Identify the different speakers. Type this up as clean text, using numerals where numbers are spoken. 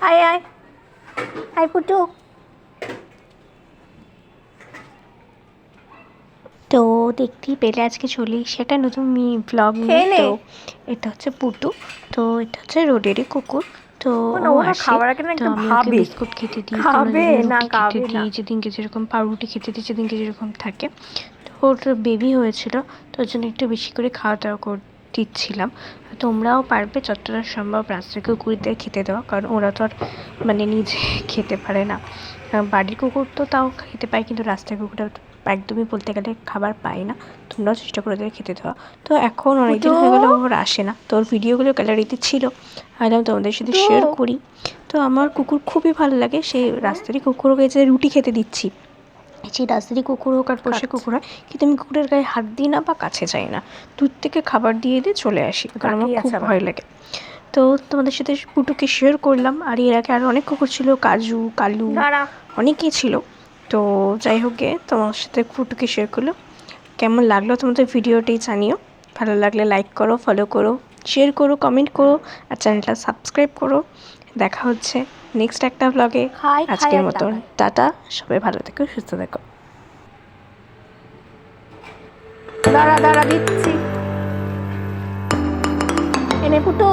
Speaker 1: আয় আয় আয় পুটু। তো দেখতেই পেলে আজকে চলে সেটা নতুন ব্লগ নিয়ে। তো এটা হচ্ছে পুটু, তো এটা হচ্ছে রোডেরই কুকুর। তো ও আসে, তো আমি ওকে বিস্কুট খেতে দিই, কোনো দিন রুটি খেতে দিই, যেদিনকে যেরকম পাউরুটি খেতে দিই, যেদিনকে যেরকম থাকে। তো ওর বেবি হয়েছিল, তো ওর জন্য একটু বেশি করে খাওয়া দাওয়া দিচ্ছিলাম। তোমরাও পারবে যতটা সম্ভব রাস্তার কুকুরদের খেতে দেওয়া, কারণ ওরা তো আর মানে নিজে খেতে পারে না। বাড়ির কুকুর তো তাও খেতে পায়, কিন্তু রাস্তার কুকুরটা একদমই বলতে গেলে খাবার পায় না। তোমরাও চেষ্টা করে ওদের খেতে দেওয়া। তো এখন অনেকদিন হয়ে গেলে ওর আসে না, তো ওর ভিডিওগুলো গ্যালারিতে ছিল, ভাবলাম তোমাদের সাথে শেয়ার করি। তো আমার কুকুর খুবই ভালো লাগে, সেই রাস্তারই কুকুরকে যে রুটি খেতে দিচ্ছি, সেই রাস্তারই কুকুর হোক আর পোষা কুকুর হয়, কিন্তু আমি কুকুরের গায়ে হাত দিই না বা কাছে যাই না, দূর থেকে খাবার দিয়ে দিয়ে চলে আসি, কারণ আমার খুব ভয় লাগে। তো তোমাদের সাথে পুটুকে শেয়ার করলাম। আর এর আগে আরও অনেক কুকুর ছিল, কাজু, কালু, অনেকেই ছিল। তো যাই হোক গে, তোমার সাথে পুটুকে শেয়ার করলো। কেমন লাগলো তোমাদের ভিডিওটি জানিও। ভালো লাগলে লাইক করো, ফলো করো, শেয়ার করো, কমেন্ট করো, আর চ্যানেলটা সাবস্ক্রাইব করো। দেখা হচ্ছে নেক্সট একটা ব্লগে। আজকের মতন টাটা, সবাই ভালো থেকো, সুস্থ থেকো। দাঁড়া দিচ্ছি, এনে পুটু।